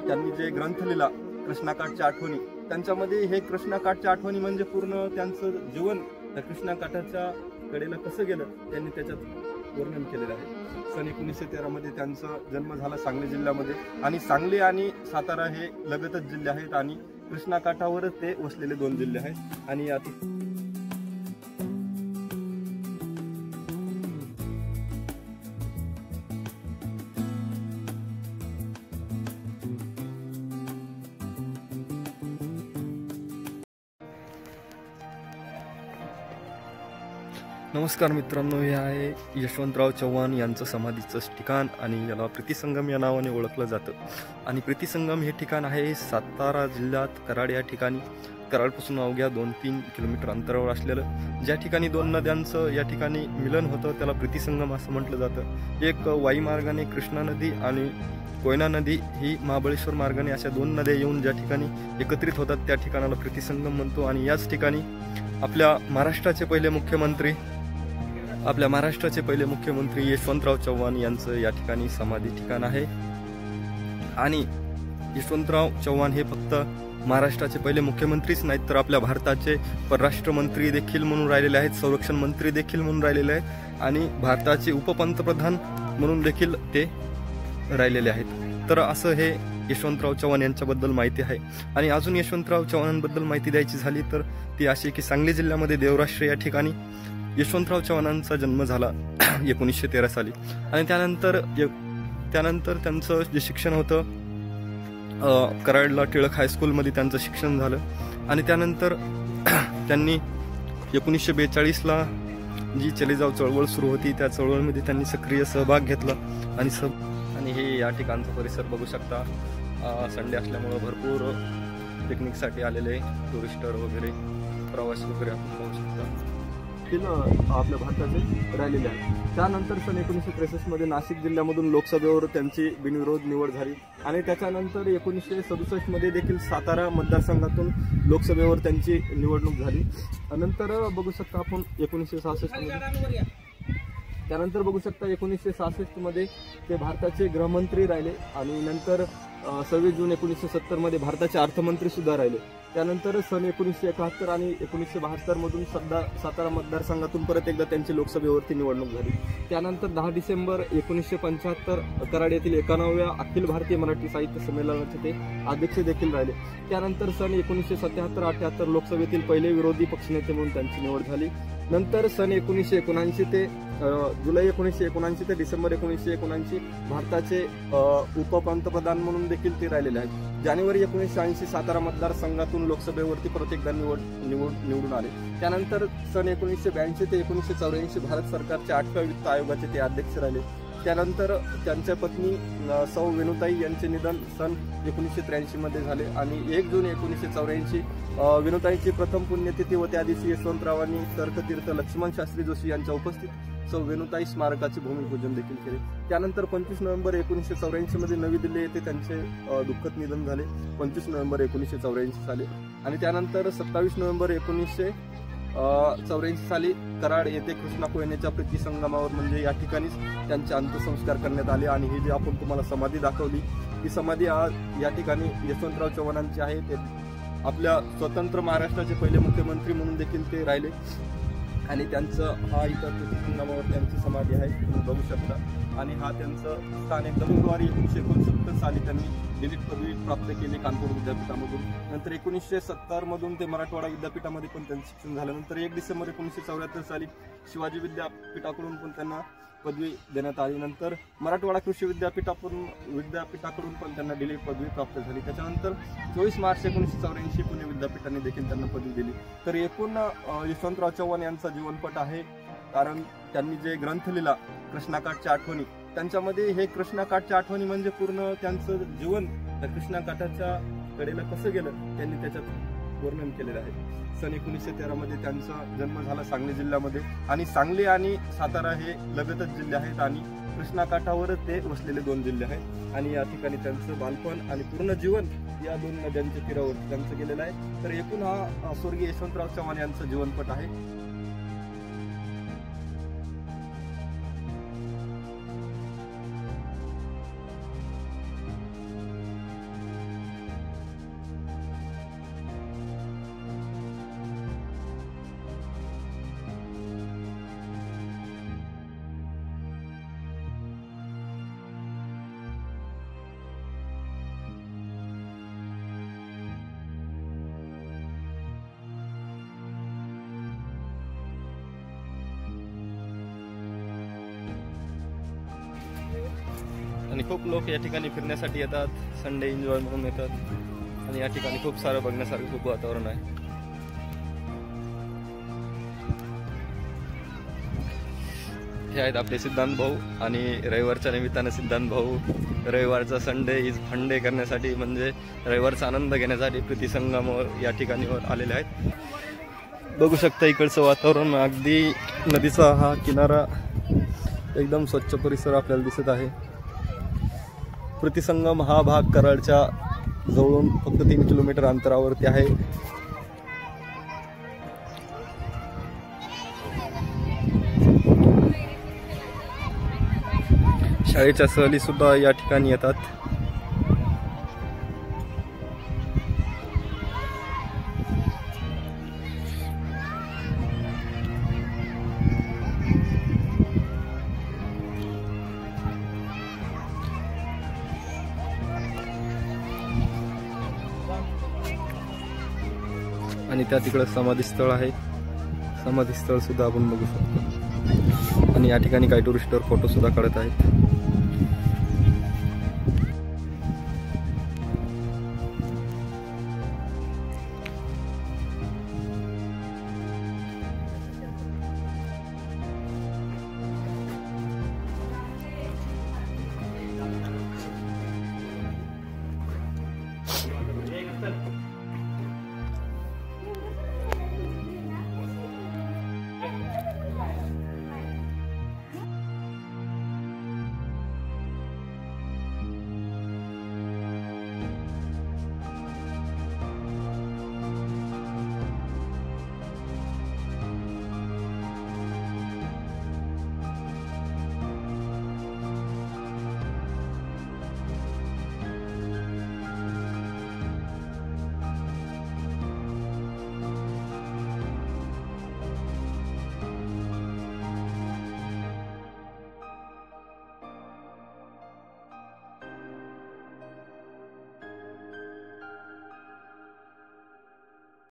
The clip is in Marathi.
त्यांनी जे ग्रंथ लिहिला कृष्णाकाठच्या आठवणी, त्यांच्यामध्ये हे कृष्णाकाठच्या आठवणी म्हणजे पूर्ण त्यांचं जीवन त्या कृष्णाकाठाच्या कडेला कसं गेलं त्यांनी त्याच्यात वर्णन केलेलं आहे। सन 1913 मध्ये त्यांचा जन्म झाला सांगली जिल्ह्यामध्ये, आणि सांगली आणि सातारा हे लगतच जिल्हे आहेत आणि कृष्णाकाठावरच ते वसलेले दोन जिल्हे आहेत। आणि आता नमस्कार मित्रांनो, हे आहे यशवंतराव चव्हाण यांचं समाधीचं ठिकाण आणि याला प्रीतिसंगम या नावाने ओळखलं जातं। आणि प्रीतिसंगम हे ठिकाण आहे सातारा जिल्ह्यात कराड या ठिकाणी, कराडपासून अवघ्या 2-3 किलोमीटर अंतरावर असलेलं, ज्या ठिकाणी दोन नद्यांचं या ठिकाणी मिलन होतं त्याला प्रीतिसंगम असं म्हटलं जातं। एक वाई मार्गाने कृष्णा नदी आणि कोयना नदी ही महाबळेश्वर मार्गाने अशा दोन नद्या येऊन ज्या ठिकाणी एकत्रित होतात त्या ठिकाणाला प्रीतिसंगम म्हणतो। आणि याच ठिकाणी आपल्या महाराष्ट्राचे पहिले मुख्यमंत्री यशवंतराव चव्हाण यांचं या ठिकाणी समाधी ठिकाण आहे। आणि यशवंतराव चव्हाण हे फक्त महाराष्ट्राचे पहिले मुख्यमंत्रीच नाहीत तर आपल्या भारताचे परराष्ट्र मंत्री देखील म्हणून राहिलेले आहेत, संरक्षण मंत्री देखील म्हणून राहिलेले आहेत आणि भारताचे उपपंतप्रधान म्हणून देखील ते राहिलेले आहेत। तर असं हे यशवंतराव चव्हाण यांच्याबद्दल माहिती आहे। आणि अजून यशवंतराव चव्हाणांबद्दल माहिती द्यायची झाली तर ती अशी की सांगली जिल्ह्यामध्ये देवराष्ट्र या ठिकाणी यशवंतराव चव्हाणांचा जन्म झाला 1913 साली। आणि त्यानंतर त्यांचं जे शिक्षण होतं कराडला टिळक हायस्कूलमध्ये त्यांचं शिक्षण झालं। आणि त्यानंतर त्यांनी 1942ला जी चलेजाव चळवळ सुरू होती त्या चळवळीमध्ये त्यांनी सक्रिय सहभाग घेतला। आणि हे या ठिकाणचा परिसर बघू शकता, संडे असल्यामुळं भरपूर पिकनिकसाठी आलेले टुरिस्टर वगैरे प्रवासी वगैरे आपण पाहू शकता आपल्या भारताचे राहिलेले आहेत। त्यानंतर सन 1963 मध्ये नाशिक जिल्ह्यामधून लोकसभेवर त्यांची बिनविरोध निवड झाली आणि त्याच्यानंतर 1967 मध्ये देखील सातारा मतदारसंघातून लोकसभेवर त्यांची निवडणूक झाली। नंतर बघू शकता आपण 1966 मध्ये ते भारताचे गृहमंत्री राहिले आणि नंतर 26 जून 1970 मध्ये भारताचे अर्थमंत्री सुद्धा राहिले। त्यानंतर सन 1971 आणि 1972 मधून सातारा मतदारसंघातून परत एकदा त्यांची लोकसभेवरती निवडणूक झाली। त्यानंतर 10 डिसेंबर 1975 कराड येथील 91व्या अखिल भारतीय मराठी साहित्य संमेलनाचे ते अध्यक्ष देखील राहिले। त्यानंतर सन 1977-78 लोकसभेतील पहिले विरोधी पक्षनेते म्हणून त्यांची निवड झाली। नंतर सन 1979 ते जुलै 1979 ते डिसेंबर 1979 भारताचे उपपंतप्रधान म्हणून देखील ते राहिलेले आहेत। जानेवारी 1980 सातारा मतदारसंघातून लोकसभेवरती परत एकदा निवडून आले। त्यानंतर सन 1982 ते 1984 भारत सरकारच्या 8व्या वित्त आयोगाचे ते अध्यक्ष राहिले। त्यानंतर त्यांच्या पत्नी सौ वेणुताई यांचे निधन सन 1983 मध्ये झाले आणि 1 जून 1984 वेणुताईंची प्रथम पुण्यतिथी व त्या दिवशी यशवंतरावांनी तर्कतीर्थ लक्ष्मण शास्त्री जोशी यांच्या उपस्थित सौ वेणुताई स्मारकाचे भूमिपूजन देखील केले। त्यानंतर 25 नोव्हेंबर 1984 मध्ये नवी दिल्ली येथे त्यांचे दुःखद निधन झाले 25 नोव्हेंबर 1984 साली। आणि त्यानंतर 27 नोव्हेंबर 1984 साली कराड येथे कृष्णा कोयनेच्या प्रीतिसंगमावर म्हणजे या ठिकाणीच त्यांचे अंत्यसंस्कार करण्यात आले। आणि ही जी आपण तुम्हाला समाधी दाखवली ही समाधी आज या ठिकाणी यशवंतराव चव्हाणांची आहे। ते आपल्या स्वतंत्र महाराष्ट्राचे पहिले मुख्यमंत्री म्हणून देखील ते राहिले आणि त्यांचं हा इथं प्रीतिसंगमावर त्यांची समाधी आहे तुम्ही बघू शकता। आणि हा त्यांचं स्थान एकदम फेब्रुवारी 1969 साली त्यांनी डिलीट पदवी प्राप्त केली कानपूर विद्यापीठामधून। नंतर 1970 मधून ते मराठवाडा विद्यापीठामध्ये पण त्यांचं शिक्षण झालं। नंतर 1 डिसेंबर 1974 साली शिवाजी विद्यापीठाकडून पण त्यांना पदवी देण्यात आली। नंतर मराठवाडा कृषी विद्यापीठाकडून पण त्यांना डिलीट पदवी प्राप्त झाली। त्याच्यानंतर 24 मार्च 1984 पुणे विद्यापीठाने देखील त्यांना पदवी दिली। तर एकूण यशवंतराव चव्हाण यांचा जीवनपट आहे, कारण त्यांनी जे ग्रंथ लिहिला कृष्णाकाठच्या आठवणी, त्यांच्यामध्ये हे कृष्णाकाठच्या आठवणी म्हणजे पूर्ण त्यांचं जीवन त्या कृष्णाकाठाच्या कडेला कसं गेलं त्यांनी त्याच्यात वर्णन केलेलं आहे। सन 1913 मध्ये त्यांचा जन्म झाला सांगली जिल्ह्यामध्ये आणि सांगली आणि सातारा हे लगतच जिल्हे आहेत आणि कृष्णाकाठावरच ते वसलेले दोन जिल्हे आहेत। आणि या ठिकाणी त्यांचं बालपण आणि पूर्ण जीवन या दोन नद्यांच्या तीरावर त्यांचं गेलेलं आहे। तर एकूण हा स्वर्गीय यशवंतराव चव्हाण यांचा जीवनपट आहे। खूप लोक या ठिकाणी फिरण्यासाठी येतात, संडे एन्जॉय म्हणून येतात आणि या ठिकाणी खूप सारं बघण्यासारखं खूप वातावरण आहे. हे आहेत आपले सिद्धांत भाऊ आणि रविवारच्या निमित्ताने सिद्धांत भाऊ रविवारचा संडे इज फंडे करण्यासाठी म्हणजे रविवारचा आनंद घेण्यासाठी प्रीती संगमावर या ठिकाणी आलेले आहेत. बघू शकता इकडचं वातावरण, अगदी नदीचा हा किनारा, एकदम स्वच्छ परिसर आपल्याला दिसत आहे. प्रीती संगम हा भाग कराडच्या जवळून फक्त 3 किलोमीटर अंतरावरती आहे. शाळेच्या सहली सुद्धा या ठिकाणी येतात. आणि त्या तिकडे समाधीस्थळ आहे, समाधीस्थळ सुद्धा आपण बघू शकतो. आणि या ठिकाणी काही टुरिस्टवर फोटो सुद्धा काढत आहेत.